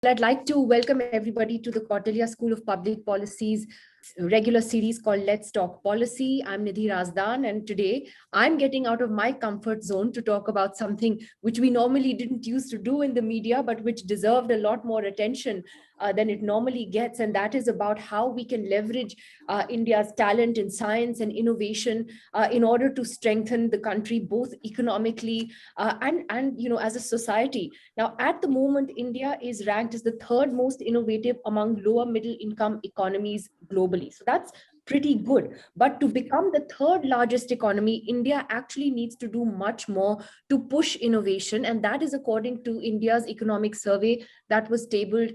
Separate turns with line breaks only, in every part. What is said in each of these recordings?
I'd like to welcome everybody to the Kautilya School of Public Policy's regular series called Let's Talk Policy. I'm Nidhi Razdan, and today I'm getting out of my comfort zone to talk about something which we normally didn't used to do in the media, but which deserved a lot more attention than it normally gets. And that is about how we can leverage India's talent in science and innovation in order to strengthen the country, both economically and as a society. Now, at the moment, India is ranked as the third most innovative among lower middle income economies globally. So that's pretty good. But to become the third largest economy, India actually needs to do much more to push innovation. And that is according to India's economic survey that was tabled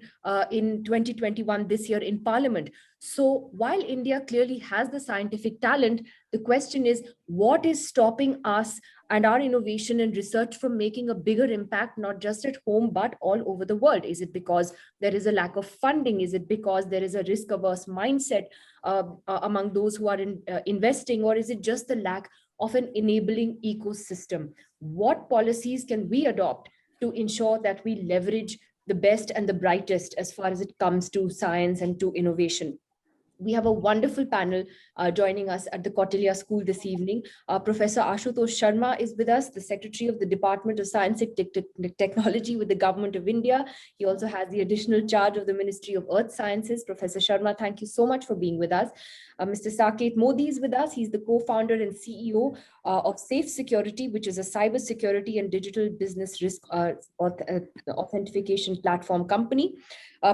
in 2021 this year in Parliament. So while India clearly has the scientific talent, the question is, what is stopping us and our innovation and research from making a bigger impact, not just at home, but all over the world? Is it because there is a lack of funding? Is it because there is a risk-averse mindset among those who are investing? Or is it just the lack of an enabling ecosystem? What policies can we adopt to ensure that we leverage the best and the brightest as far as it comes to science and to innovation? We have a wonderful panel joining us at the Kautilya School this evening. Professor Ashutosh Sharma is with us, the Secretary of the Department of Science and Technology with the Government of India. He also has the additional charge of the Ministry of Earth Sciences. Professor Sharma, thank you so much for being with us. Mr. Saket Modi is with us. He's the co-founder and CEO of Safe Security, which is a cyber security and digital business risk authentication platform company.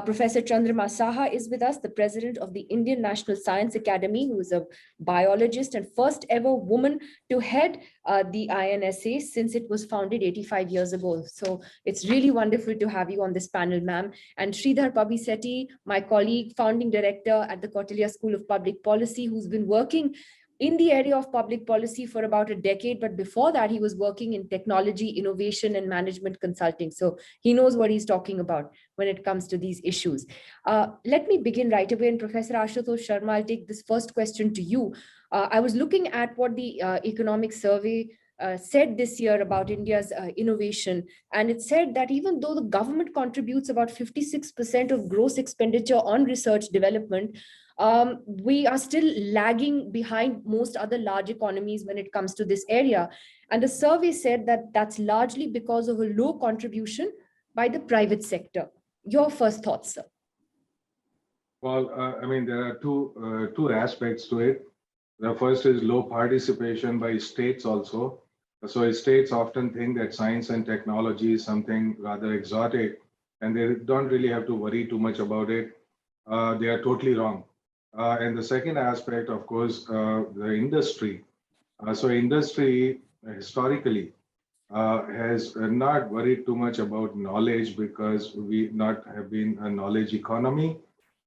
Professor Chandrama Saha is with us, the president of the Indian National Science Academy, who is a biologist and first ever woman to head the INSA since it was founded 85 years ago. So it's really wonderful to have you on this panel, ma'am. And Sridhar Pabisetti, my colleague, founding director at the Kautilya School of Public Policy, who's been working in the area of public policy for about a decade, but before that, he was working in technology, innovation, and management consulting. So he knows what he's talking about when it comes to these issues. Let me begin right away. And Professor Ashutosh Sharma, I'll take this first question to you. I was looking at what the economic survey said this year about India's innovation. And it said that even though the government contributes about 56% of gross expenditure on research development, we are still lagging behind most other large economies when it comes to this area. And the survey said that that's largely because of a low contribution by the private sector. Your first thoughts, sir?
Well, I mean, there are two aspects to it. The first is low participation by states also. So states often think that science and technology is something rather exotic, and they don't really have to worry too much about it. They are totally wrong. And the second aspect, of course, the industry. So industry historically has not worried too much about knowledge because we not have been a knowledge economy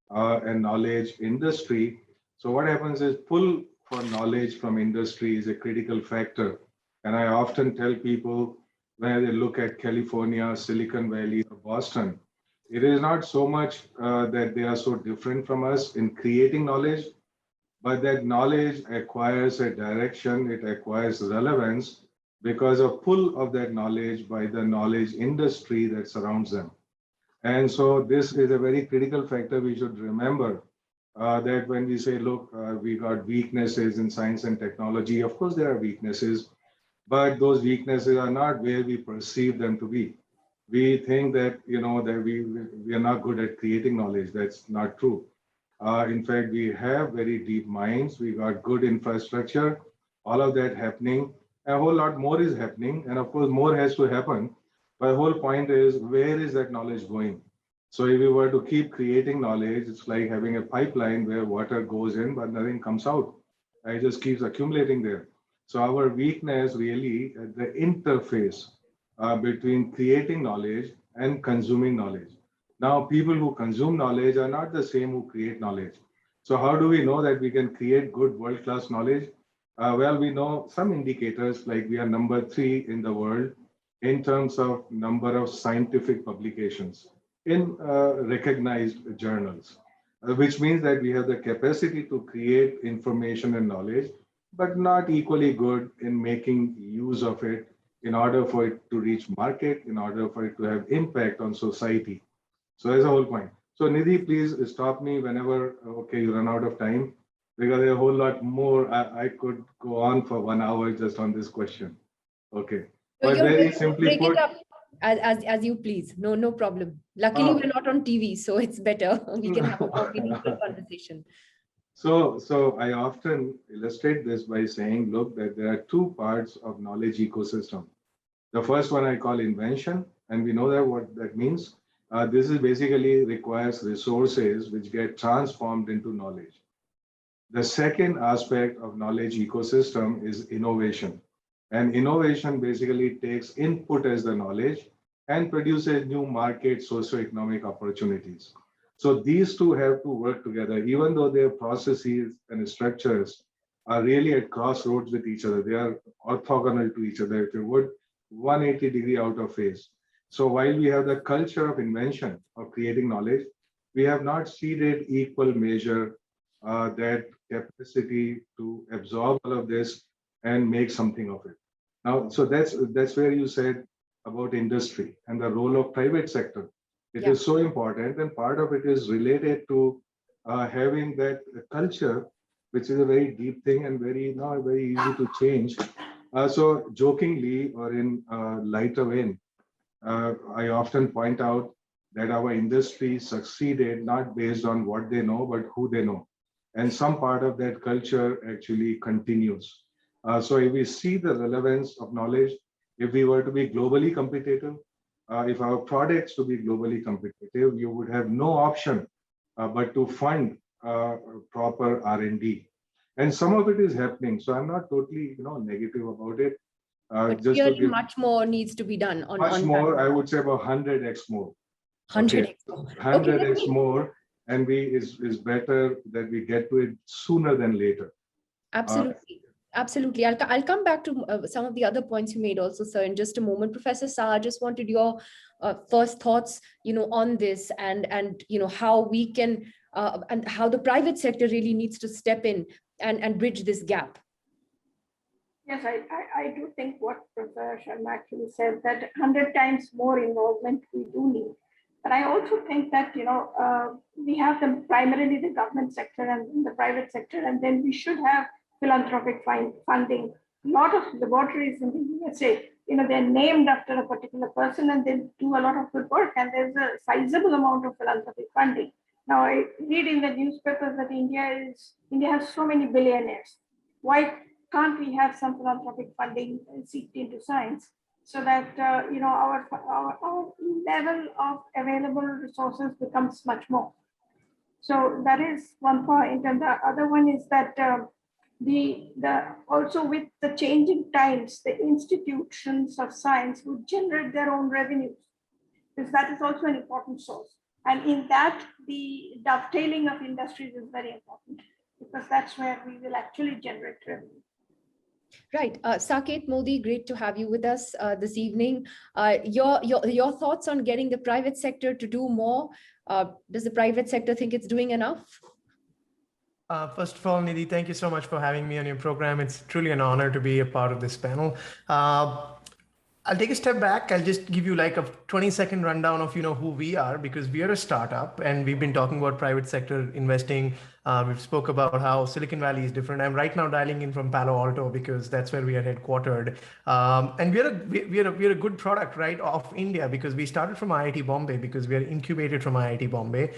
and knowledge industry. So what happens is pull for knowledge from industry is a critical factor. And I often tell people when they look at California, Silicon Valley, or Boston, it is not so much that they are so different from us in creating knowledge, but that knowledge acquires a direction, it acquires relevance because of pull of that knowledge by the knowledge industry that surrounds them. And so this is a very critical factor we should remember that when we say, look, we got weaknesses in science and technology, of course there are weaknesses, but those weaknesses are not where we perceive them to be. We think that, that we are not good at creating knowledge. That's not true. In fact, we have very deep minds. We got good infrastructure, all of that happening. A whole lot more is happening. And of course, more has to happen. But the whole point is, where is that knowledge going? So if we were to keep creating knowledge, it's like having a pipeline where water goes in, but nothing comes out. It just keeps accumulating there. So our weakness really at the interface between creating knowledge and consuming knowledge. Now, people who consume knowledge are not the same who create knowledge. So how do we know that we can create good world-class knowledge? Well, we know some indicators, like we are number 3 in the world in terms of number of scientific publications in recognized journals, which means that we have the capacity to create information and knowledge, but not equally good in making use of it in order for it to reach market, in order for it to have impact on society. So that's the whole point. So Nidhi, please stop me whenever, okay, you run out of time, because there's a whole lot more. I could go on for 1 hour just on this question. Okay.
So
But
you're
very
going to
simply
break it
put,
up as you please. No problem. Luckily, we're not on TV, so it's better. We can have a more meaningful conversation.
So I often illustrate this by saying, look, that there are two parts of knowledge ecosystem. The first one I call invention, and we know that what that means. This is basically requires resources which get transformed into knowledge. The second aspect of knowledge ecosystem is innovation. And innovation basically takes input as the knowledge and produces new market socioeconomic opportunities. So these two have to work together, even though their processes and structures are really at crossroads with each other. They are orthogonal to each other, if you would, 180-degree out of phase. So while we have the culture of invention, of creating knowledge, we have not seeded equal measure that capacity to absorb all of this and make something of it. Now, so that's where you said about industry and the role of private sector. It is so important, and part of it is related to having that culture, which is a very deep thing and very not very easy to change. So jokingly or in lighter vein, I often point out that our industry succeeded not based on what they know, but who they know. And some part of that culture actually continues. So if we see the relevance of knowledge, if we were to be globally competitive, if our products to be globally competitive, you would have no option but to fund proper R&D. And some of it is happening. So I'm not totally, negative about it.
But
Just to give
much more needs to be done
much
on
more,
that.
I would say about 100x more.
100x more.
100x more, and is better that we get to it sooner than later.
Absolutely. Absolutely. I'll come back to some of the other points you made also, sir, in just a moment. Professor Shah, I just wanted your first thoughts, on this and how we can and how the private sector really needs to step in and bridge this gap.
Yes, I do think what Professor Sharma actually said, that 100 times more involvement we do need. But I also think that, we have primarily the government sector and the private sector, and then we should have philanthropic funding. A lot of laboratories in the USA, they're named after a particular person and they do a lot of good work, and there's a sizable amount of philanthropic funding. Now, I read in the newspapers that India has so many billionaires. Why can't we have some philanthropic funding seeped into science so that our level of available resources becomes much more? So that is one point, and the other one is that also with the changing times, the institutions of science would generate their own revenues, because that is also an important source. And in that, the dovetailing of industries is very important, because that's where we will actually generate revenue.
Right. Saket Modi, great to have you with us this evening. Your thoughts on getting the private sector to do more? Does the private sector think it's doing enough?
First of all, Nidhi, thank you so much for having me on your program. It's truly an honor to be a part of this panel. I'll take a step back. I'll just give you like a 20-second rundown of who we are, because we are a startup and we've been talking about private sector investing. We've spoke about how Silicon Valley is different. I'm right now dialing in from Palo Alto because that's where we are headquartered. And we're a good product, right, of India, because we started from IIT Bombay, because we are incubated from IIT Bombay.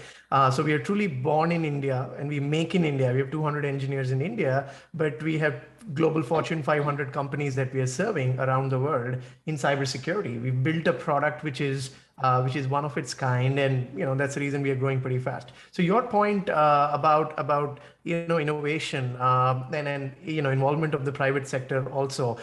So we are truly born in India and we make in India. We have 200 engineers in India, but we have global Fortune 500 companies that we are serving around the world in cybersecurity. We've built a product which is one of its kind, and that's the reason we are growing pretty fast. So your point about innovation and involvement of the private sector also.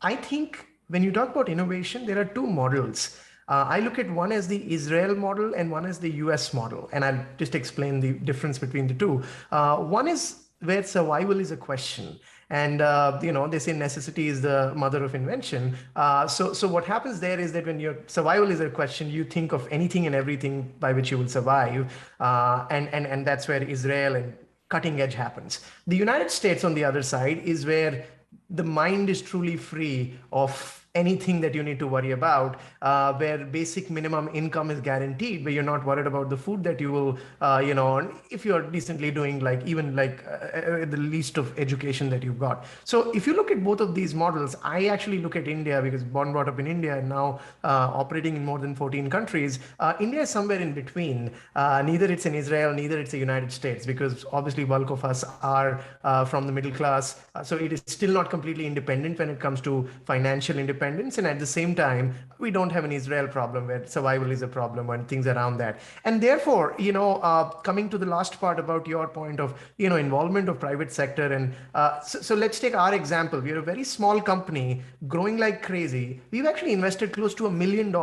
I think when you talk about innovation, there are two models. I look at one as the Israel model and one as the US model, and I'll just explain the difference between the two. One is where survival is a question. And they say necessity is the mother of invention. So what happens there is that when your survival is a question, you think of anything and everything by which you will survive, and that's where Israel and cutting edge happens. The United States, on the other side, is where the mind is truly free of anything that you need to worry about, where basic minimum income is guaranteed, where you're not worried about the food that you will, if you're decently doing even the least of education that you've got. So if you look at both of these models, I actually look at India, because born, brought up in India and now operating in more than 14 countries. India is somewhere in between. Neither it's in Israel, neither it's the United States, because obviously bulk of us are from the middle class. So it is still not completely independent when it comes to financial independence. And at the same time, we don't have an Israel problem where survival is a problem and things around that. And therefore, coming to the last part about your point of, involvement of private sector. And so let's take our example. We're a very small company growing like crazy. We've actually invested close to $1 million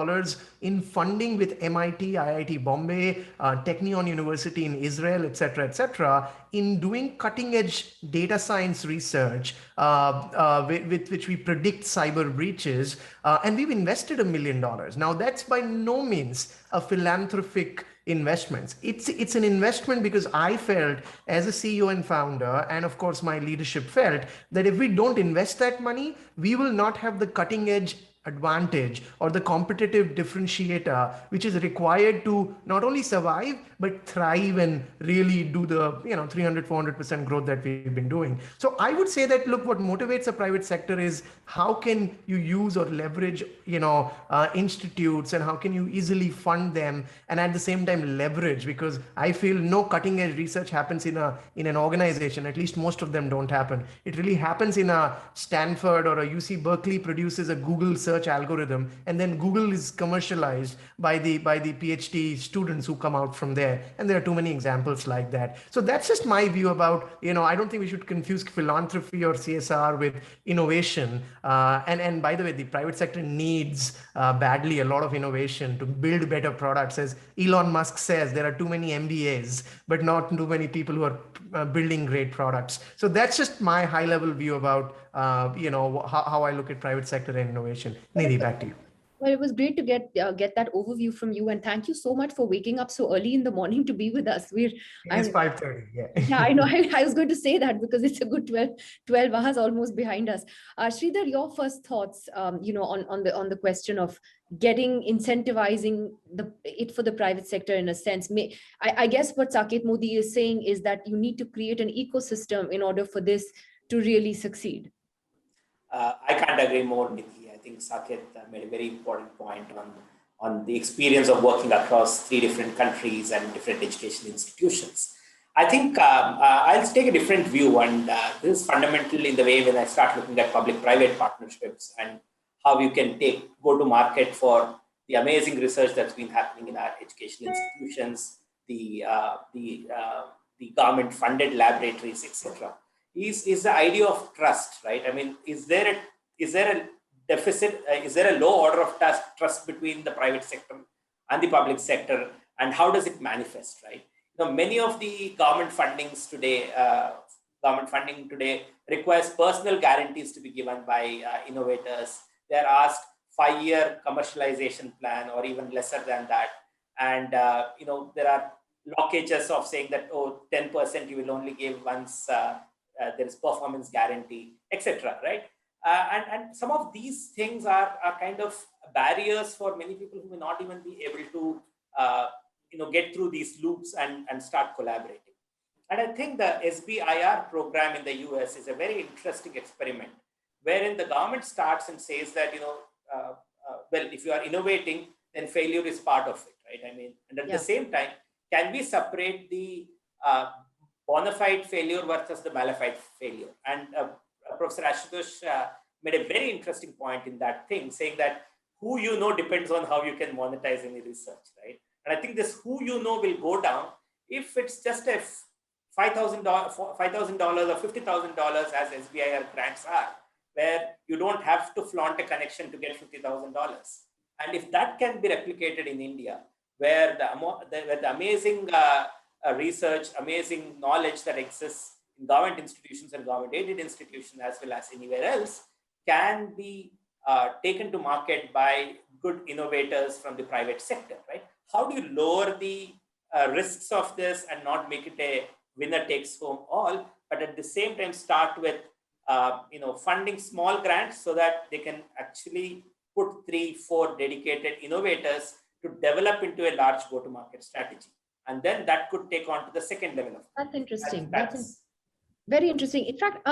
in funding with MIT, IIT Bombay, Technion University in Israel, et cetera, in doing cutting edge data science research with which we predict cyber breaches. And we've invested $1 million. Now, that's by no means a philanthropic investments. It's an investment because I felt, as a CEO and founder, and of course my leadership felt, that if we don't invest that money, we will not have the cutting edge advantage or the competitive differentiator which is required to not only survive but thrive and really do the 300-400% growth that we've been doing. So I would say that, look, what motivates the private sector is how can you use or leverage institutes, and how can you easily fund them, and at the same time leverage, because I feel no cutting edge research happens in an organization, at least most of them don't happen. It really happens in a Stanford or a UC Berkeley produces a Google search algorithm, and then Google is commercialized by the PhD students who come out from there. And there are too many examples like that. So that's just my view about, I don't think we should confuse philanthropy or CSR with innovation. And by the way, the private sector needs badly a lot of innovation to build better products. As Elon Musk says, there are too many MBAs, but not too many people who are building great products. So that's just my high level view about, how I look at private sector and innovation. Nidhi, back to you.
Well, it was great to get that overview from you, and thank you so much for waking up so early in the morning to be with us.
It's 5:30. Yeah.
Yeah, I know. I was going to say that because it's a good 12 hours almost behind us. Sridhar, your first thoughts, on the question of incentivizing it for the private sector in a sense. I guess what Saket Modi is saying is that you need to create an ecosystem in order for this to really succeed.
I can't agree more, Nidhi. I think Saket made a very important point on the experience of working across 3 different countries and different educational institutions. I think I'll take a different view, and this is fundamental in the way when I start looking at public-private partnerships and how you can go to market for the amazing research that's been happening in our educational institutions, the government-funded laboratories, etc. Is the idea of trust, right? I mean, is there a deficit? Is there a low order of trust between the private sector and the public sector, and how does it manifest, right? Many of the government funding today requires personal guarantees to be given by innovators. They're asked 5-year commercialization plan or even lesser than that, and there are blockages of saying that 10% you will only give once there is performance guarantee, etc. Right? And some of these things are kind of barriers for many people who may not even be able to get through these loops and start collaborating. And I think the SBIR program in the US is a very interesting experiment, wherein the government starts and says that, well, if you are innovating, then failure is part of it, right? I mean, and at the same time, can we separate the bona fide failure versus the malafide failure? And Professor Ashutosh made a very interesting point in that thing, saying that who you know depends on how you can monetize any research, right? And I think this who you know will go down if it's just a $5,000 or $50,000 as SBIR grants are, where you don't have to flaunt a connection to get $50,000. And if that can be replicated in India, where the amazing research, amazing knowledge that exists in government institutions and government-aided institutions as well as anywhere else can be taken to market by good innovators from the private sector, right? How do you lower the risks of this and not make it a winner takes home all, but at the same time start with funding small grants so that they can actually put 3-4 dedicated innovators to develop into a large go-to-market strategy. And then that could take on to the second level of.
That's interesting.
That's
very interesting. In fact,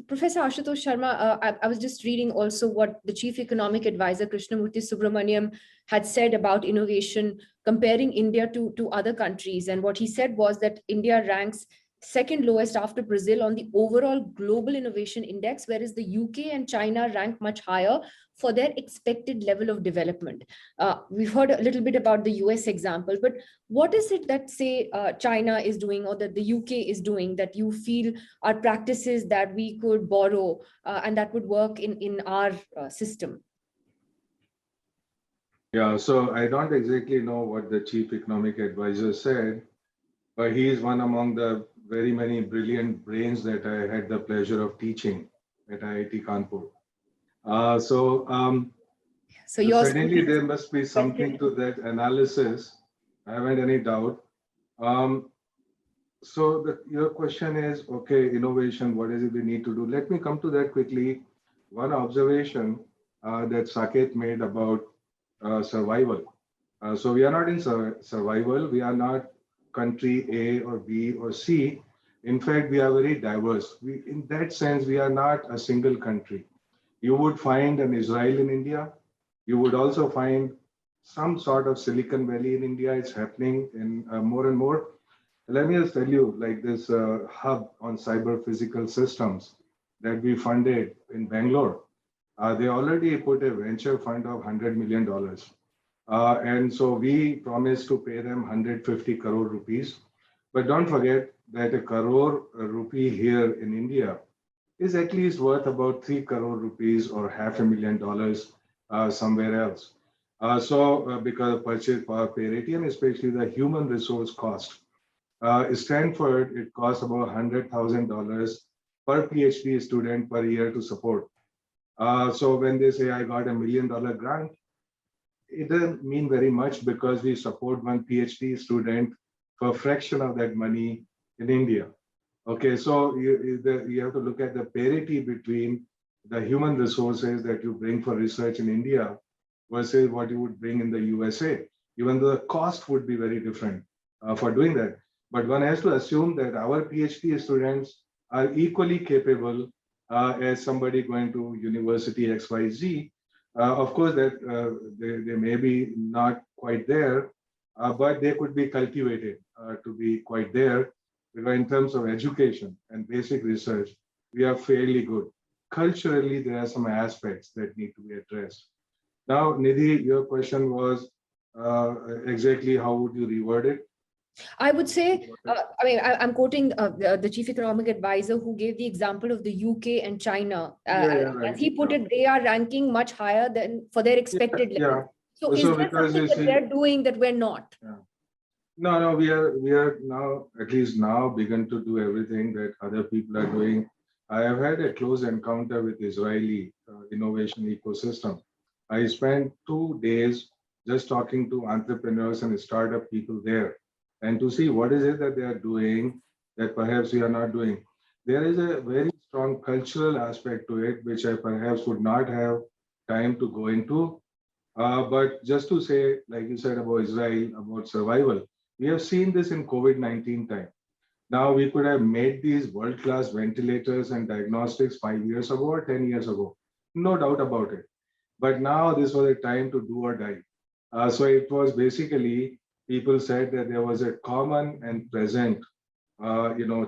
Professor Ashutosh Sharma, I was just reading also what the Chief Economic Advisor, Krishnamurthy Subramaniam, had said about innovation, comparing India to other countries. And what he said was that India ranks second lowest after Brazil on the overall global innovation index, whereas the UK and China rank much higher for their expected level of development. We've heard a little bit about the US example, but what is it that, say, China is doing or that the UK is doing that you feel are practices that we could borrow and that would work in our system?
Yeah, so I don't exactly know what the Chief Economic Advisor said, but he is one among the very many brilliant brains that I had the pleasure of teaching at IIT Kanpur. So certainly there must be something to that analysis. I haven't any doubt. So your question is, okay, innovation, what is it we need to do? Let me come to that quickly. One observation that Saket made about survival. So we are not in survival. We are not country A or B or C. In fact, we are very diverse. In that sense, we are not a single country. You would find an Israel in India. You would also find some sort of Silicon Valley in India. It's happening in more and more. Let me just tell you, like this hub on cyber physical systems that we funded in Bangalore, they already put a venture fund of $100 million. And so we promised to pay them 150 crore rupees. But don't forget that a crore rupee here in India is at least worth about 3 crore rupees or $500,000 somewhere else. Because of purchase power parity and especially the human resource cost. Stanford, it costs about $100,000 per PhD student per year to support. So when they say I got $1 million grant, it doesn't mean very much because we support one PhD student for a fraction of that money in India. Okay, so you have to look at the parity between the human resources that you bring for research in India versus what you would bring in the USA, even though the cost would be very different for doing that. But one has to assume that our PhD students are equally capable as somebody going to University XYZ. Of course, that they may be not quite there, but they could be cultivated to be quite there. Because in terms of education and basic research, we are fairly good. Culturally, there are some aspects that need to be addressed. Now, Nidhi, your question was exactly how would you reword it?
I would say, I'm quoting the Chief Economic Advisor who gave the example of the UK and China.
Right.
As he put it, they are ranking much higher than for their expected level. So is there something that they're doing that we're not?
Yeah. No, we are now, at least now, begun to do everything that other people are doing. I have had a close encounter with Israeli innovation ecosystem. I spent 2 days just talking to entrepreneurs and startup people there, and to see what is it that they are doing that perhaps we are not doing. There is a very strong cultural aspect to it, which I perhaps would not have time to go into. But just to say, like you said about Israel, about survival, we have seen this in COVID-19 time. Now we could have made these world-class ventilators and diagnostics 5 years ago or 10 years ago, no doubt about it. But now this was a time to do or die. So it was basically, people said that there was a common and present,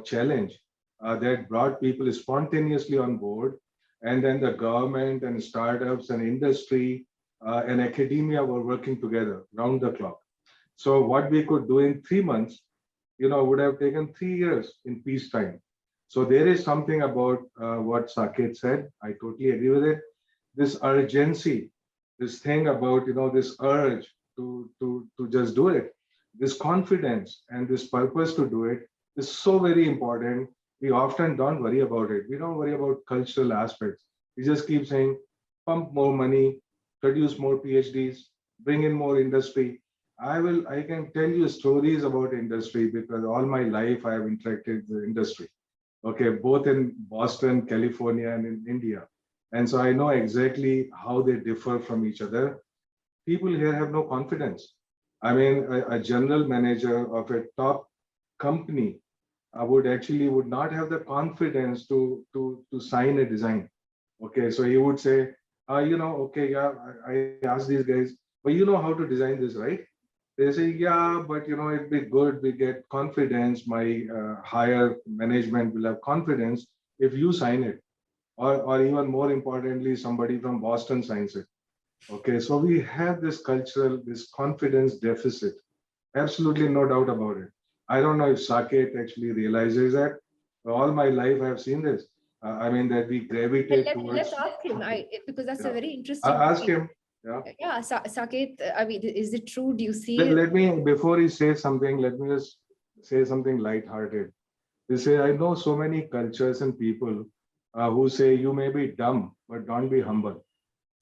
challenge that brought people spontaneously on board. And then the government and startups and industry and academia were working together round the clock. So what we could do in 3 months, would have taken 3 years in peacetime. So there is something about what Saket said. I totally agree with it. This urgency, this thing about, this urge to just do it, this confidence and this purpose to do it is so very important. We often don't worry about it. We don't worry about cultural aspects. We just keep saying, pump more money, produce more PhDs, bring in more industry. I can tell you stories about industry because all my life I have interacted with industry. okay, both in Boston, California, and in India. And so I know exactly how they differ from each other. People here have no confidence. I mean, a general manager of a top company would not have the confidence to sign a design. Okay, so he would say, okay, yeah, I asked these guys, but you know how to design this, right? They say, yeah, but it'd be good. We get confidence. My higher management will have confidence if you sign it, or even more importantly, somebody from Boston signs it. Okay, so we have this confidence deficit. Absolutely no doubt about it. I don't know if Saket actually realizes that. All my life, I've seen this. I mean, that we gravitate
Let's
towards.
ask him. Because that's a
Yeah.
very interesting
Ask
point.
him. Yeah.
Yeah, Saket, I mean, is it true? Do you see
Let me, before he says something, let me just say something lighthearted. They say, I know so many cultures and people who say you may be dumb, but don't be humble.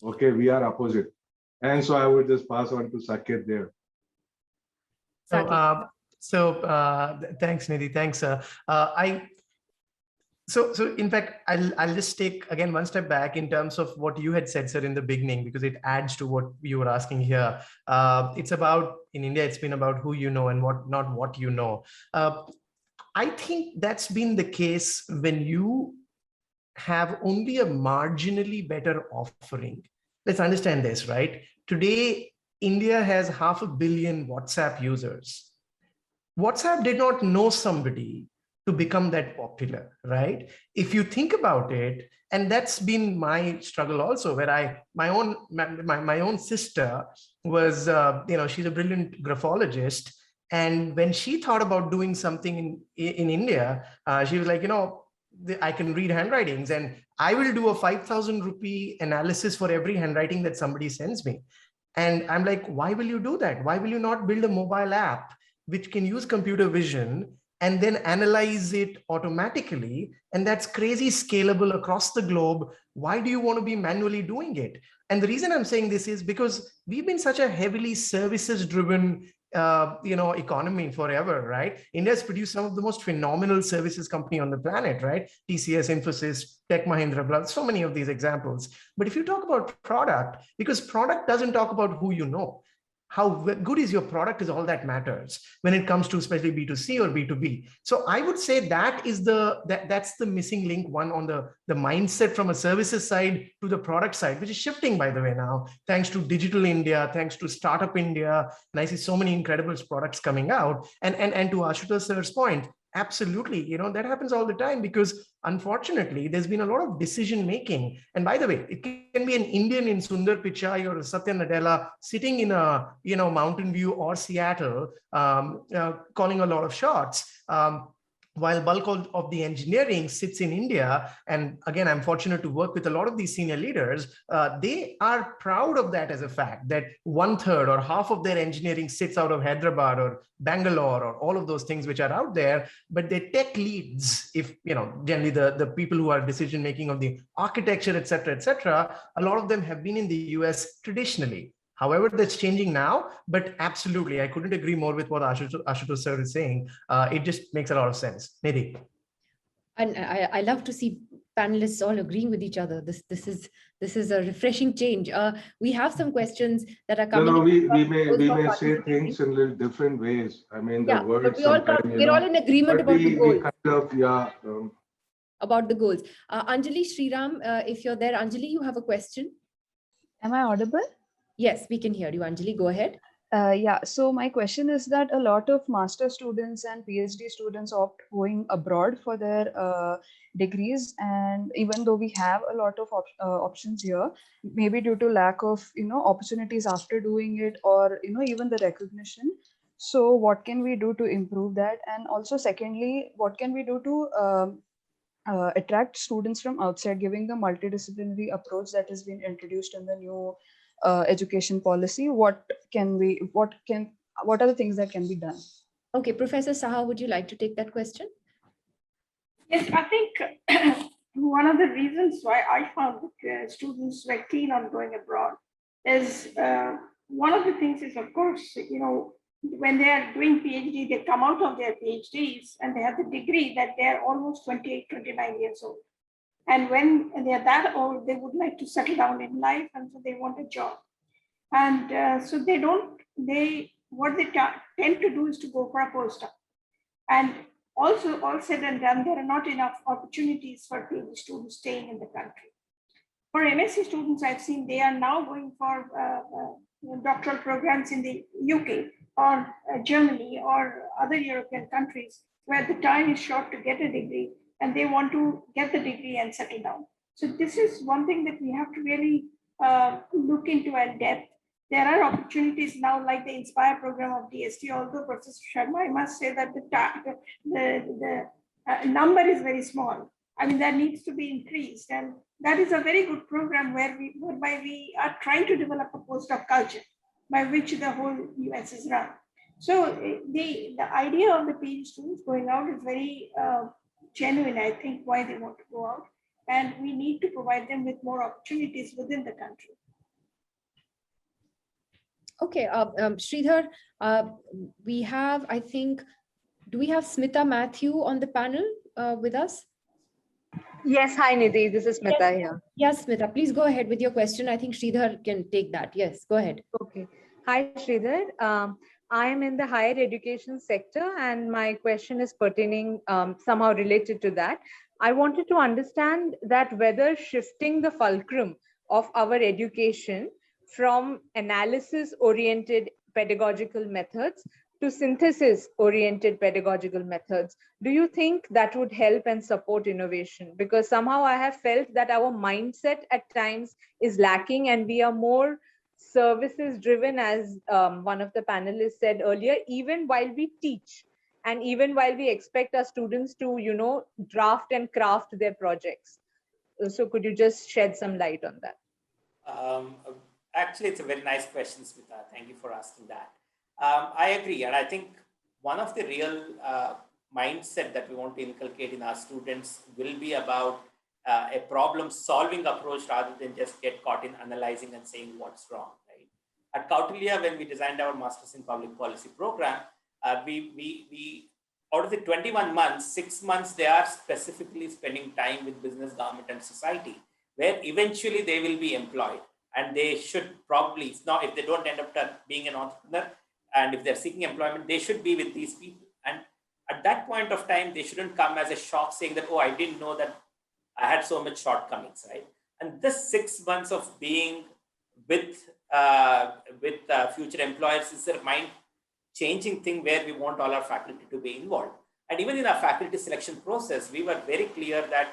Okay, we are opposite. And so I would just pass on to Saket there.
So,
Saket?
Thanks, Nidhi. Thanks. So in fact, I'll just take again one step back in terms of what you had said, sir, in the beginning, because it adds to what you were asking here. It's about, in India, it's been about who you know and not what you know. I think that's been the case when you have only a marginally better offering. Let's understand this, right? Today, India has 500 million WhatsApp users. WhatsApp did not know somebody to become that popular, right? If you think about it, and that's been my struggle also, where my own sister was, she's a brilliant graphologist, and when she thought about doing something in India, she was like, I can read handwritings, and I will do a 5,000 rupee analysis for every handwriting that somebody sends me. And I'm like, why will you do that? Why will you not build a mobile app which can use computer vision and then analyze it automatically? And that's crazy scalable across the globe. Why do you want to be manually doing it? And the reason I'm saying this is because we've been such a heavily services driven economy forever, right? India's produced some of the most phenomenal services company on the planet, right? TCS, Infosys, Tech Mahindra, so many of these examples. But if you talk about product, because product doesn't talk about who you know, how good is your product is all that matters when it comes to especially B2C or B2B. So I would say that is that's the missing link, one on the mindset from a services side to the product side, which is shifting, by the way, now, thanks to Digital India, thanks to Startup India. And I see so many incredible products coming out. And to Ashutosh sir's point, absolutely, that happens all the time, because unfortunately there's been a lot of decision making. And by the way, it can be an Indian in Sundar Pichai or Satya Nadella sitting in a Mountain View or Seattle, calling a lot of shots, while bulk of the engineering sits in India. And again, I'm fortunate to work with a lot of these senior leaders. They are proud of that as a fact, that 1/3 or half of their engineering sits out of Hyderabad or Bangalore or all of those things which are out there. But their tech leads, if generally the people who are decision making of the architecture, et cetera, a lot of them have been in the US traditionally. However, that's changing now, but absolutely, I couldn't agree more with what Ashutosh sir is saying. It just makes a lot of sense. Nidhi.
And I love to see panelists all agreeing with each other. This is a refreshing change. We have some questions that are coming.
No, we may say things in little different ways. I mean, the words.
But we're all in agreement about the goals. About the goals. Anjali Sriram, if you're there, Anjali, you have a question.
Am I audible?
Yes, we can hear you, Anjali. Go ahead.
Yeah, so my question is that a lot of master students and PhD students opt going abroad for their degrees, and even though we have a lot of options here, maybe due to lack of opportunities after doing it, or even the recognition. So what can we do to improve that? And also, secondly, what can we do to attract students from outside, giving the multidisciplinary approach that has been introduced in the new education policy? What are the things that can be done?
Okay, Professor Saha, would you like to take that question?
Yes, I think one of the reasons why I found that students were keen on going abroad is one of the things is, of course, when they are doing PhD, they come out of their PhDs and they have the degree that they are almost 28, 29 years old. And when they are that old, they would like to settle down in life, and so they want a job. And so what they tend to do is to go for a postdoc. And also, all said and done, there are not enough opportunities for PhD students staying in the country. For MSc students, I've seen they are now going for doctoral programs in the UK or Germany or other European countries where the time is short to get a degree and they want to get the degree and settle down. So this is one thing that we have to really look into in depth. There are opportunities now like the Inspire program of DST, although Professor Sharma, I must say that the number is very small. I mean, that needs to be increased. And that is a very good program whereby we are trying to develop a postdoc culture by which the whole US is run. So the idea of the PhD students going out is very genuine, I think, why they want to go out. And we need to provide them with more opportunities within the country.
Okay, Sridhar, we have, I think, do we have Smita Matthew on the panel with us?
Yes, hi Nidhi, this is Smita here.
Yes, Smita, please go ahead with your question. I think Sridhar can take that. Yes, go ahead.
Okay. Hi Sridhar. I am in the higher education sector and my question is pertaining somehow related to that. I wanted to understand that whether shifting the fulcrum of our education from analysis-oriented pedagogical methods to synthesis-oriented pedagogical methods, do you think that would help and support innovation? Because somehow I have felt that our mindset at times is lacking and we are more services driven, as one of the panelists said earlier, even while we teach and even while we expect our students to, you know, draft and craft their projects. So could you just shed some light on that?
Actually, it's a very nice question, Smita. Thank you for asking that. I agree. And I think one of the real mindset that we want to inculcate in our students will be about a problem-solving approach rather than just get caught in analyzing and saying what's wrong. Right? At Kautilya, when we designed our Masters in Public Policy program, we out of the 21 months, 6 months, they are specifically spending time with business, government, and society, where eventually they will be employed. And they should probably, if they don't end up being an entrepreneur, and if they're seeking employment, they should be with these people. And at that point of time, they shouldn't come as a shock saying that, oh, I didn't know that I had so much shortcomings, right? And this 6 months of being with future employers is a mind-changing thing where we want all our faculty to be involved. And even in our faculty selection process, we were very clear that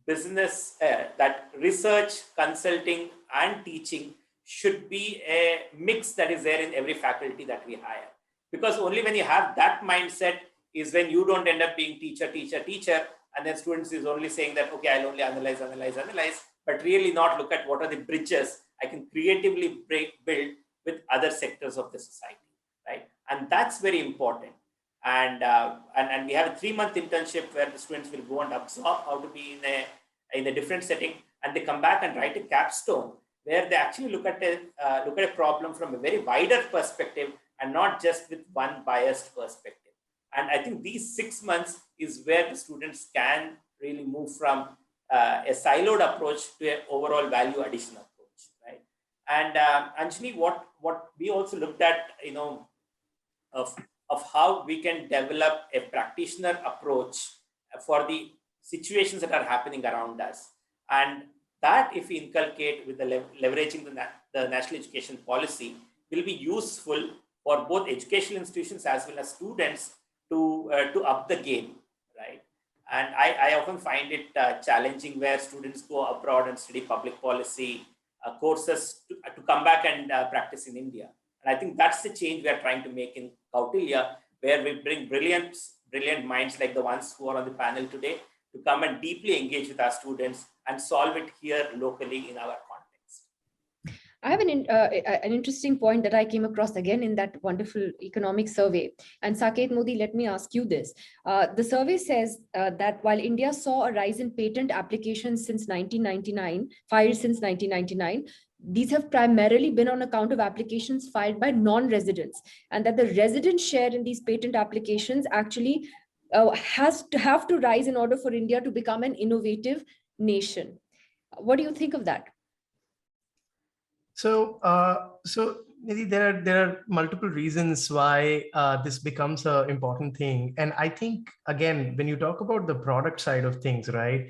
business, that research, consulting, and teaching should be a mix that is there in every faculty that we hire. Because only when you have that mindset is when you don't end up being teacher, and then students is only saying that, okay, I'll only analyze, but really not look at what are the bridges I can creatively build with other sectors of the society, right? And that's very important. And we have a 3-month internship where the students will go and absorb how to be in a different setting, and they come back and write a capstone where they actually look at a problem from a very wider perspective and not just with one biased perspective. And I think these 6 months is where the students can really move from a siloed approach to an overall value addition approach, right? And Anjali, what we also looked at, you know, of how we can develop a practitioner approach for the situations that are happening around us. And that, if we inculcate with the leveraging the national education policy, will be useful for both educational institutions as well as students to up the game, right? And I often find it challenging where students go abroad and study public policy courses to come back and practice in India. And I think that's the change we are trying to make in Kautilya, where we bring brilliant minds like the ones who are on the panel today to come and deeply engage with our students and solve it here locally in our context.
I have an interesting point that I came across again in that wonderful economic survey. And Saket Modi, let me ask you this. The survey says that while India saw a rise in patent applications since 1999, filed since 1999, these have primarily been on account of applications filed by non-residents, and that the resident share in these patent applications actually has to have to rise in order for India to become an innovative nation. What do you think of that?
So, Nidhi, there are multiple reasons why this becomes an important thing. And I think, again, when you talk about the product side of things, right?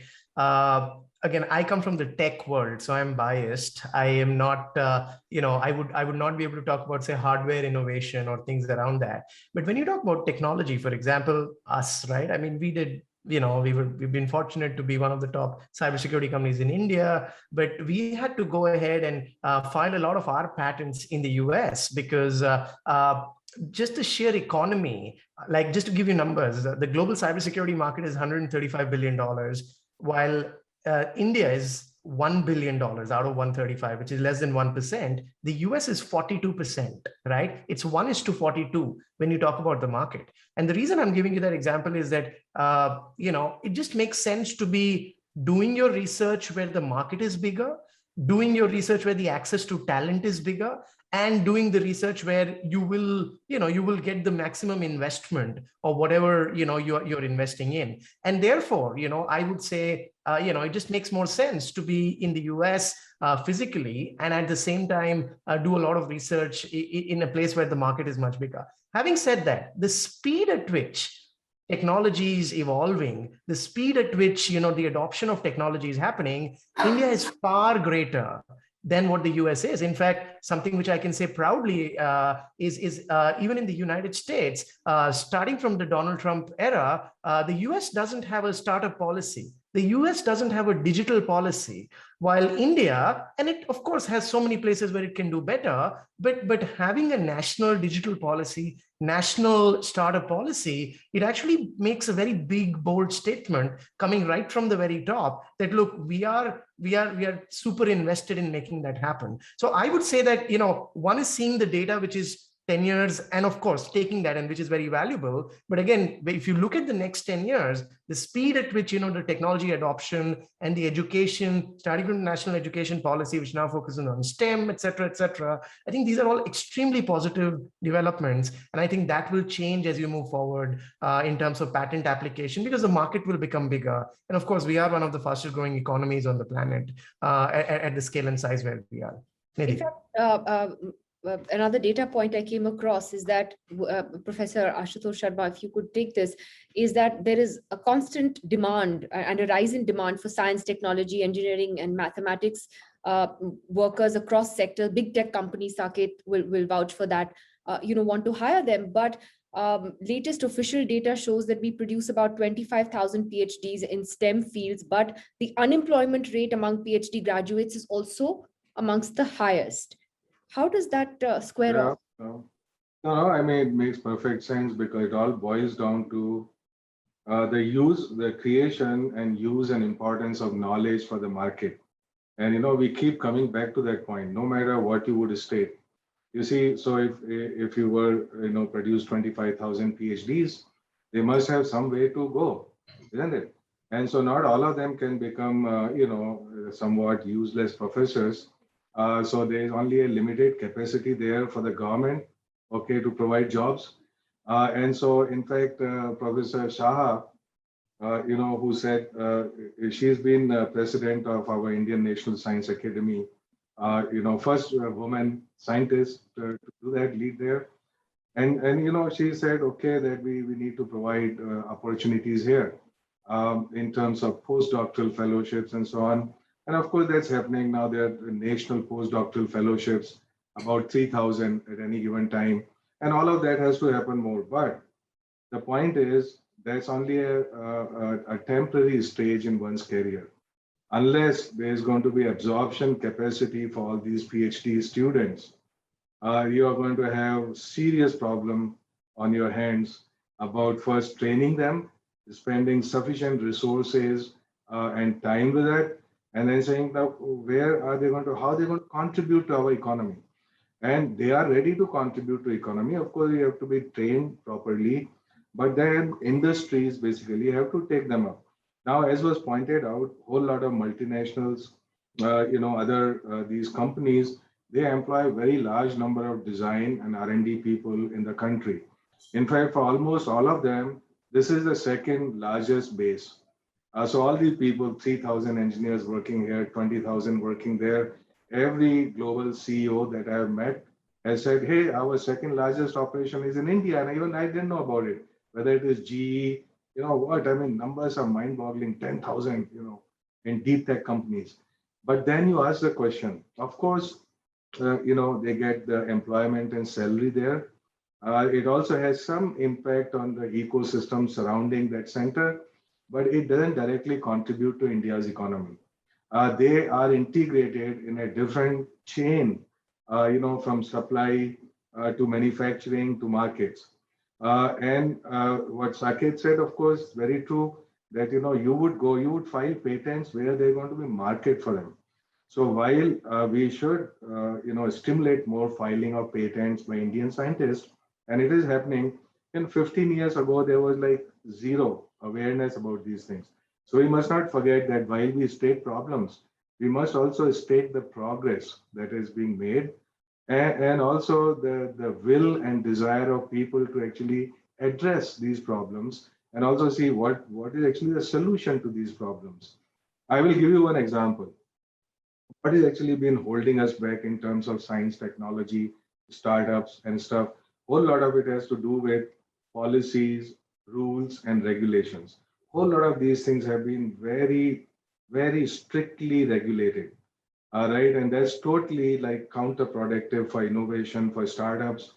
Again, I come from the tech world, so I'm biased. I am not, I would not be able to talk about, say, hardware innovation or things around that. But when you talk about technology, for example, us, right? I mean, we've been fortunate to be one of the top cybersecurity companies in India, but we had to go ahead and file a lot of our patents in the US because just the sheer economy, like just to give you numbers, the global cybersecurity market is $135 billion, while India is $1 billion out of 135, which is less than 1%. The US is 42%, right? It's 1:42 when you talk about the market. And the reason I'm giving you that example is that, it just makes sense to be doing your research where the market is bigger, doing your research where the access to talent is bigger, and doing the research where you will get the maximum investment or whatever, you're investing in. And therefore, I would say, it just makes more sense to be in the US physically, and at the same time, do a lot of research in a place where the market is much bigger. Having said that, the speed at which technology is evolving, the speed at which, the adoption of technology is happening, India is far greater than what the US is. In fact, something which I can say proudly is even in the United States, starting from the Donald Trump era, the US doesn't have a startup policy. The US doesn't have a digital policy, while India, and it of course has so many places where it can do better, but having a national digital policy, national startup policy, it actually makes a very big, bold statement coming right from the very top that, look, we are super invested in making that happen. So I would say that, one is seeing the data, which is 10 years, and of course, taking that, and which is very valuable. But again, if you look at the next 10 years, the speed at which, the technology adoption and the education, starting from national education policy, which now focuses on STEM, et cetera, I think these are all extremely positive developments. And I think that will change as you move forward in terms of patent application, because the market will become bigger. And of course, we are one of the fastest growing economies on the planet at the scale and size where we are.
In fact, another data point I came across is that, Professor Ashutosh Sharma, if you could take this, is that there is a constant demand and a rise in demand for science, technology, engineering, and mathematics workers across sectors. Big tech companies, Saket will vouch for that, want to hire them. But latest official data shows that we produce about 25,000 PhDs in STEM fields, but the unemployment rate among PhD graduates is also amongst the highest. How does that square off?
No, I mean, it makes perfect sense, because it all boils down to the creation and use and importance of knowledge for the market. And, we keep coming back to that point, no matter what you would state. You see, so if you were, produce 25,000 PhDs, they must have some way to go, isn't it? And so not all of them can become, somewhat useless professors. So there is only a limited capacity there for the government, to provide jobs. And so, in fact, Professor Shaha, who said she's been president of our Indian National Science Academy, first woman scientist to do that, lead there. And she said, that we need to provide opportunities here in terms of postdoctoral fellowships and so on. And of course, that's happening now. There are national postdoctoral fellowships, about 3,000 at any given time. And all of that has to happen more. But the point is, that's only a temporary stage in one's career. Unless there's going to be absorption capacity for all these PhD students, you are going to have serious problem on your hands about first training them, spending sufficient resources and time with that, and then saying, now, how are they going to contribute to our economy? And they are ready to contribute to economy. Of course, you have to be trained properly, but then industries basically have to take them up. Now, as was pointed out, a whole lot of multinationals, these companies, they employ a very large number of design and R&D people in the country. In fact, for almost all of them, this is the second largest base. So all these people, 3,000 engineers working here, 20,000 working there, every global CEO that I have met has said, hey, our second largest operation is in India. And even I didn't know about it, whether it is GE, numbers are mind-boggling, 10,000, in deep tech companies. But then you ask the question, of course, they get the employment and salary there. It also has some impact on the ecosystem surrounding that center, but it doesn't directly contribute to India's economy. They are integrated in a different chain, from supply to manufacturing to markets. And what Saket said, of course, very true, that you would file patents where they're going to be market for them. So while we should stimulate more filing of patents by Indian scientists, and it is happening, 15 years ago there was like zero awareness about these things. So we must not forget that while we state problems, we must also state the progress that is being made, and also the will and desire of people to actually address these problems, and also see what is actually the solution to these problems. I will give you one example. What has actually been holding us back in terms of science, technology, startups and stuff? A whole lot of it has to do with policies, rules and regulations. A whole lot of these things have been very, very strictly regulated. Right, and that's totally like counterproductive for innovation, for startups,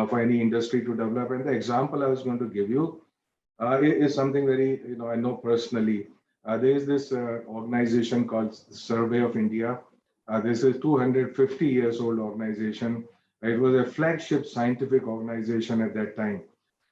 for any industry to develop. And the example I was going to give you is something very, I know personally. There is this organization called Survey of India. This is 250 years old organization. It was a flagship scientific organization at that time.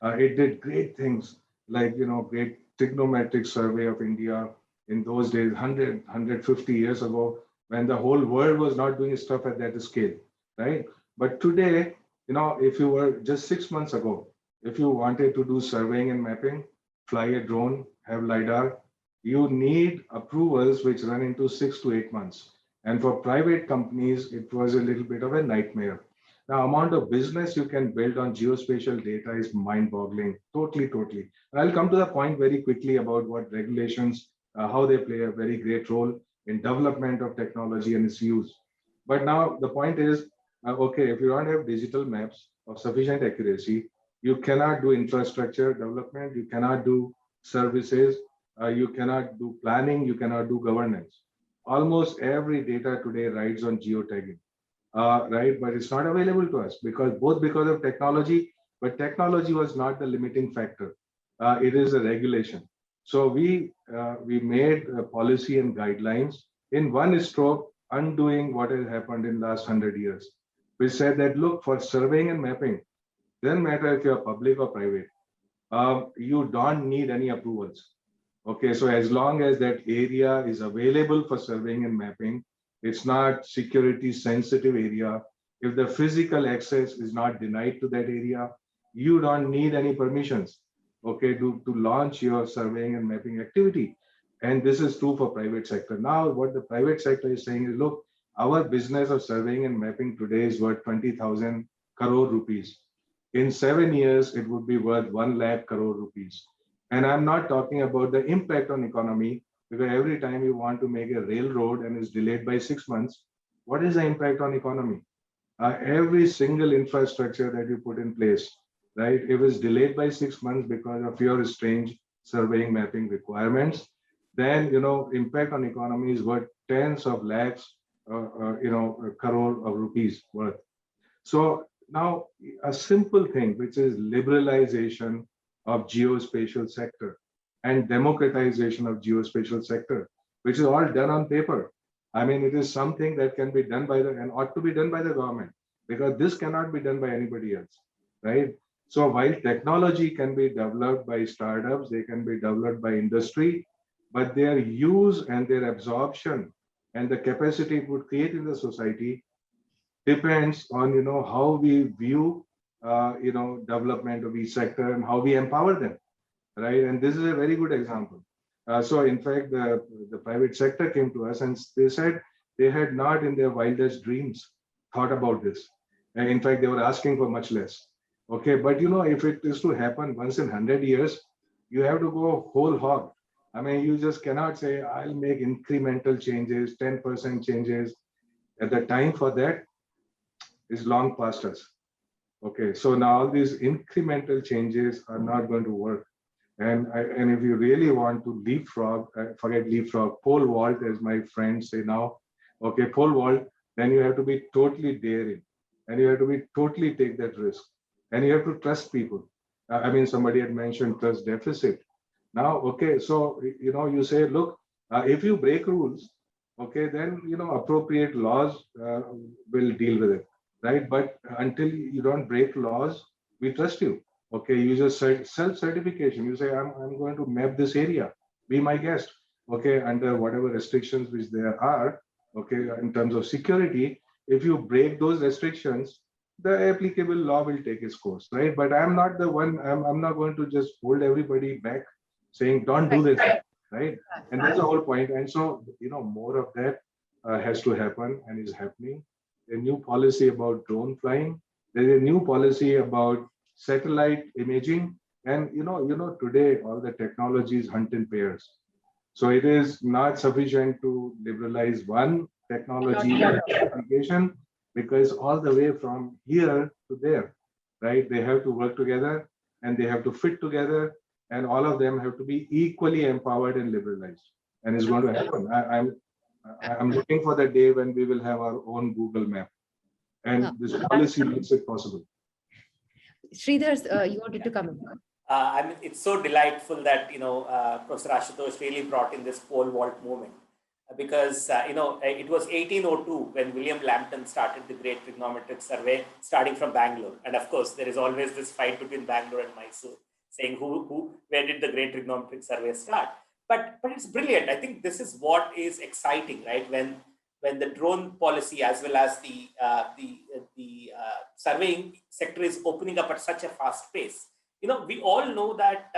It did great things like, great trigonometric survey of India in those days, 150 years ago, when the whole world was not doing stuff at that scale, right? But today, if you were just 6 months ago, if you wanted to do surveying and mapping, fly a drone, have LiDAR, you need approvals which run into 6 to 8 months. And for private companies, it was a little bit of a nightmare. Now, amount of business you can build on geospatial data is mind-boggling, totally. And I'll come to the point very quickly about what regulations, how they play a very great role in development of technology and its use. But now the point is, okay, if you don't have digital maps of sufficient accuracy, you cannot do infrastructure development, you cannot do services, you cannot do planning, you cannot do governance. Almost every data today rides on geotagging, right? But it's not available to us because of technology, but technology was not the limiting factor. It is a regulation. So we made a policy and guidelines in one stroke, undoing what has happened in the last 100 years. We said that, look, for surveying and mapping, doesn't matter if you're public or private, you don't need any approvals. Okay, so as long as that area is available for surveying and mapping, it's not security sensitive area. If the physical access is not denied to that area, you don't need any permissions. Okay, to launch your surveying and mapping activity. And this is true for private sector. Now, what the private sector is saying is, look, our business of surveying and mapping today is worth 20,000 crore rupees. In 7 years, it would be worth 1 lakh crore rupees. And I'm not talking about the impact on economy, because every time you want to make a railroad and it's delayed by 6 months, what is the impact on economy? Every single infrastructure that you put in place, right? It was delayed by 6 months because of your strange surveying mapping requirements. Then, impact on economy is worth tens of lakhs, crore of rupees worth. So now a simple thing, which is liberalization of geospatial sector and democratization of geospatial sector, which is all done on paper. I mean, it is something that can be done by and ought to be done by the government, because this cannot be done by anybody else, right? So while technology can be developed by startups, they can be developed by industry, but their use and their absorption and the capacity it would create in the society depends on, how we view, development of each sector and how we empower them, right? And this is a very good example. So in fact, the private sector came to us and they said, They had not in their wildest dreams thought about this. And in fact, they were asking for much less. Okay, but if it is to happen once in 100 years, you have to go whole hog. I mean, you just cannot say, I'll make incremental changes, 10% changes. At the time for that is long past us. Okay, so now all these incremental changes are not going to work. And if you really want to leapfrog, forget leapfrog, pole vault, as my friends say now, okay, pole vault, then you have to be totally daring, and you have to be totally take that risk, and you have to trust people. I mean, somebody had mentioned trust deficit. Now, okay, so you say, look, if you break rules, okay, then appropriate laws will deal with it, right? But until you don't break laws, we trust you. Okay, you just self-certification. You say, I'm going to map this area. Be my guest. Okay, under whatever restrictions which there are. Okay, in terms of security, if you break those restrictions, the applicable law will take its course, right? But I'm not the one. I'm not going to just hold everybody back, saying don't do this, right? And that's the whole point. And so more of that has to happen and is happening. A new policy about drone flying. There's a new policy about satellite imaging, and today all the technologies hunt in pairs. So it is not sufficient to liberalize one technology application, because all the way from here to there, right? They have to work together and they have to fit together, and all of them have to be equally empowered and liberalized. And it's going to happen. I'm looking for the day when we will have our own Google map, and this policy makes it possible.
Sridhar, you wanted to come in.
I mean, it's so delightful that Professor Ashutosh really brought in this pole vault movement, because it was 1802 when William Lambton started the Great Trigonometric Survey, starting from Bangalore. And of course, there is always this fight between Bangalore and Mysore, saying where did the Great Trigonometric Survey start? But it's brilliant. I think this is what is exciting, right? When the drone policy as well as the surveying sector is opening up at such a fast pace. We all know that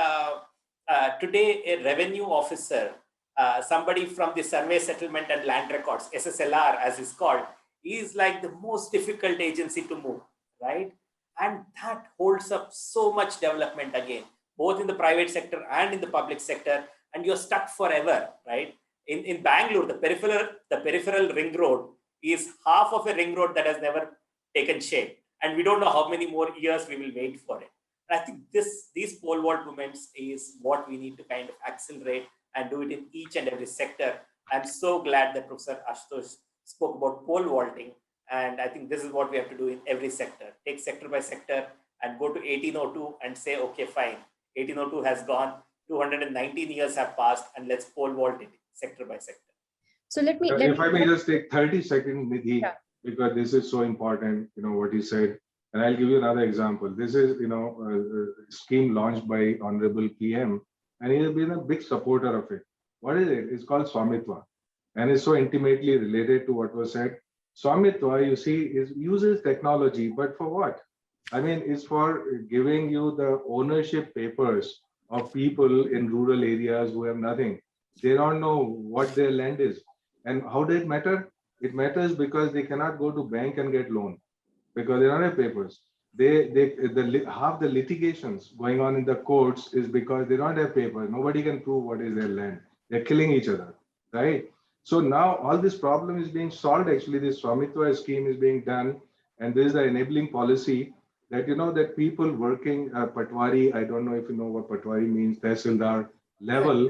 today a revenue officer, somebody from the Survey, Settlement and Land Records, SSLR as it's called, is like the most difficult agency to move, right? And that holds up so much development again, both in the private sector and in the public sector, and you're stuck forever, right? In Bangalore, the peripheral ring road is half of a ring road that has never taken shape. And we don't know how many more years we will wait for it. And I think these pole vault movements is what we need to kind of accelerate and do it in each and every sector. I'm so glad that Professor Ashutosh spoke about pole vaulting. And I think this is what we have to do in every sector. Take sector by sector and go to 1802 and say, okay, fine. 1802 has gone, 219 years have passed, and let's pole vault it sector by sector.
So let me
if I may just take 30 seconds, Nidhi, because this is so important, what he said. And I'll give you another example. This is, a scheme launched by Honorable PM, and he has been a big supporter of it. What is it? It's called Swamitva, and it's so intimately related to what was said. Swamitva, you see, uses technology, but for what? I mean, it's for giving you the ownership papers of people in rural areas who have nothing. They don't know what their land is. And how does it matter? It matters because they cannot go to bank and get loan because they don't have papers. Half the litigations going on in the courts is because they don't have papers. Nobody can prove what is their land. They're killing each other, right? So now all this problem is being solved. Actually, this Swamitva scheme is being done, and there is the enabling policy that that people working Patwari, I don't know if you know what Patwari means, Tehsildar level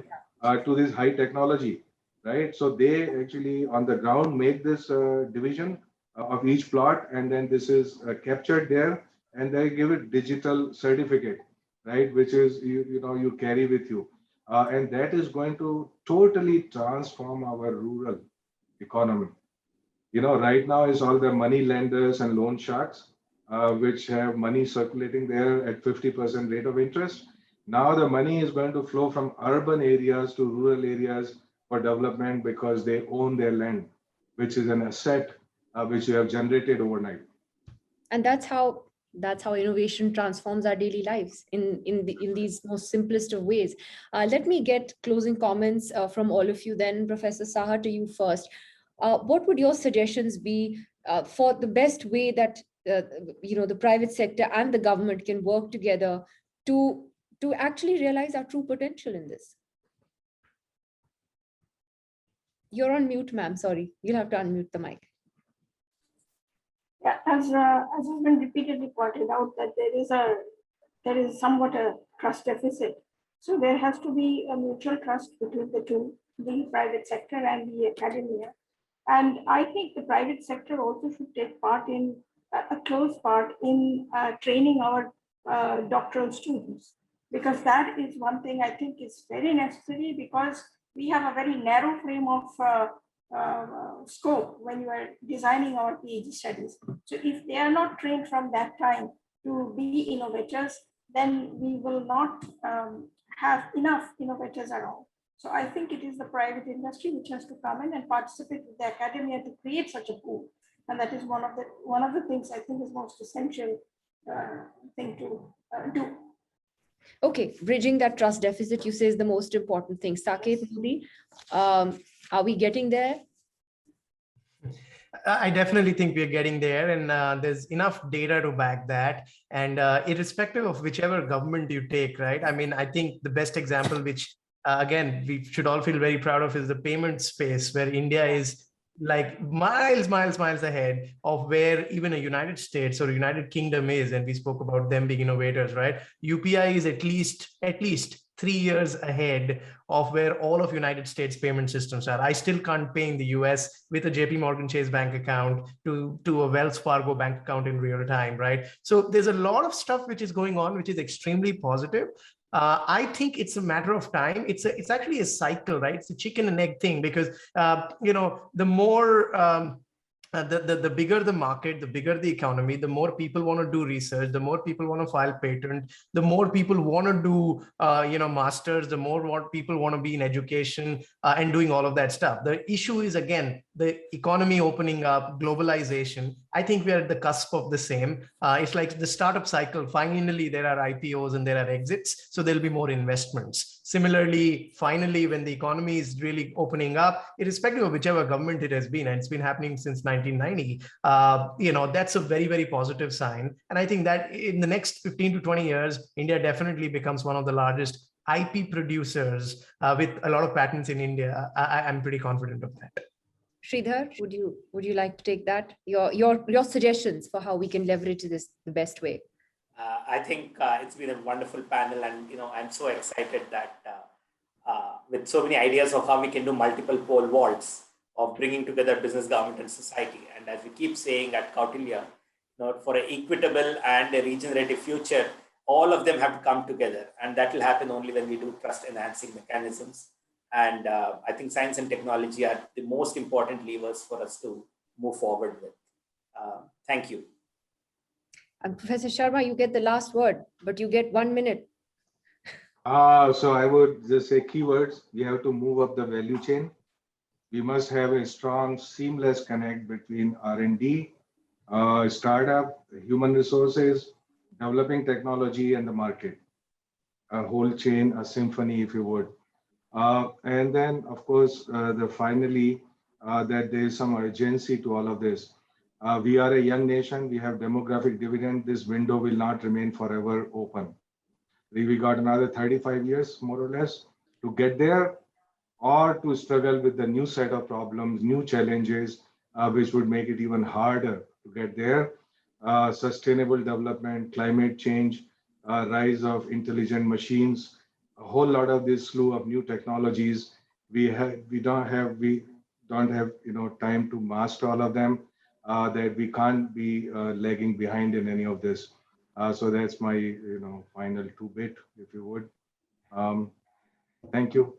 to this high technology, right? So they actually on the ground make this division of each plot, and then this is captured there, and they give it digital certificate, right? Which is you carry with you. And that is going to totally transform our rural economy. Right now is all the money lenders and loan sharks, which have money circulating there at 50% rate of interest. Now the money is going to flow from urban areas to rural areas for development because they own their land, which is an asset which you have generated overnight.
And that's how innovation transforms our daily lives in these most simplest of ways. Let me get closing comments from all of you then. Professor Saha, to you first. What would your suggestions be for the best way that the private sector and the government can work together to actually realize our true potential in this? You're on mute, ma'am. Sorry, you'll have to unmute the mic.
Yeah, as has been repeatedly pointed out, that there is somewhat a trust deficit. So there has to be a mutual trust between the two, the private sector and the academia. And I think the private sector also should take part in a close part in training our doctoral students, because that is one thing I think is very necessary, because we have a very narrow frame of scope when you are designing our PhD studies. So if they are not trained from that time to be innovators, then we will not have enough innovators around. So I think it is the private industry which has to come in and participate with the academia to create such a pool. And that is one of the things I think is most essential thing to do.
Okay, bridging that trust deficit, you say, is the most important thing. Saket, Modi, are we getting there?
I definitely think we're getting there, and there's enough data to back that. And irrespective of whichever government you take, right? I mean, I think the best example, which again, we should all feel very proud of, is the payment space, where India is like miles ahead of where even a United States or United Kingdom is. And we spoke about them being innovators, right? UPI is at least 3 years ahead of where all of United States payment systems are. I still can't pay in the US with a JP Morgan Chase bank account to a Wells Fargo bank account in real time, right? So there's a lot of stuff which is going on, which is extremely positive. I think it's a matter of time. It's actually a cycle, right? It's a chicken and egg thing, because the more the bigger the market, the bigger the economy, the more people want to do research, the more people want to file patent, the more people want to do masters, the more people want to be in education and doing all of that stuff. The issue is, again, the economy opening up, globalization. I think we are at the cusp of the same. It's like the startup cycle. Finally, there are IPOs and there are exits, so there'll be more investments. Similarly, finally, when the economy is really opening up, irrespective of whichever government it has been, and it's been happening since 1990, that's a very, very positive sign. And I think that in the next 15 to 20 years, India definitely becomes one of the largest IP producers with a lot of patents in India. I'm pretty confident of that.
Sridhar, would you like to take that? Your suggestions for how we can leverage this the best way?
I think it's been a wonderful panel, and I'm so excited that with so many ideas of how we can do multiple pole vaults of bringing together business, government, and society. And as we keep saying at Kautilya, for an equitable and a regenerative future, all of them have to come together, and that will happen only when we do trust-enhancing mechanisms. And I think science and technology are the most important levers for us to move forward with. Thank you.
And Professor Sharma, you get the last word, but you get 1 minute.
So I would just say keywords. We have to move up the value chain. We must have a strong, seamless connect between R&D, startup, human resources, developing technology, and the market. A whole chain, a symphony, if you would. And then, of course, finally, that there is some urgency to all of this. We are a young nation. We have demographic dividend. This window will not remain forever open. We got another 35 years, more or less, to get there, or to struggle with the new set of problems, new challenges, which would make it even harder to get there. Sustainable development, climate change, rise of intelligent machines, a whole lot of this slew of new technologies. We don't have time to master all of them. That we can't be lagging behind in any of this. So that's my final 2-bit, if you would. Thank you.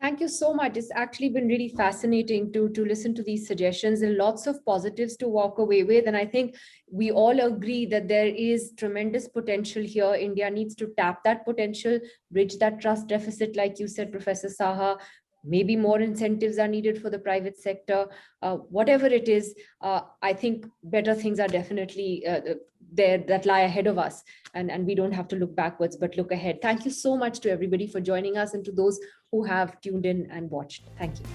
Thank you so much. It's actually been really fascinating to listen to these suggestions, and lots of positives to walk away with. And I think we all agree that there is tremendous potential here. India needs to tap that potential, bridge that trust deficit, like you said, Professor Saha. Maybe more incentives are needed for the private sector. Whatever it is, I think better things are definitely there that lie ahead of us. And we don't have to look backwards, but look ahead. Thank you so much to everybody for joining us, and to those who have tuned in and watched. Thank you.